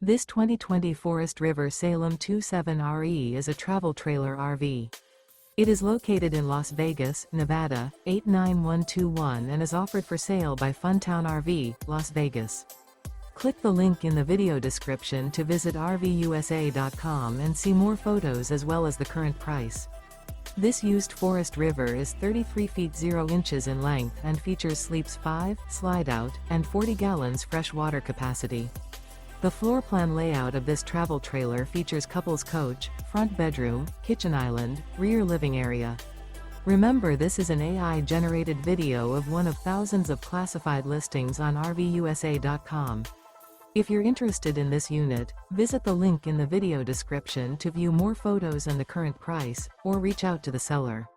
This 2020 Forest River Salem 27RE is a travel trailer RV. It is located in Las Vegas, Nevada, 89121 and is offered for sale by Funtown RV, Las Vegas. Click the link in the video description to visit RVUSA.com and see more photos as well as the current price. This used Forest River is 33 feet 0 inches in length and features sleeps 5, Slideout, and 40 gallons fresh water capacity. The floor plan layout of this travel trailer features couples coach, front bedroom, kitchen island, rear living area. Remember, this is an AI-generated video of one of thousands of classified listings on RVUSA.com. If you're interested in this unit, visit the link in the video description to view more photos and the current price, or reach out to the seller.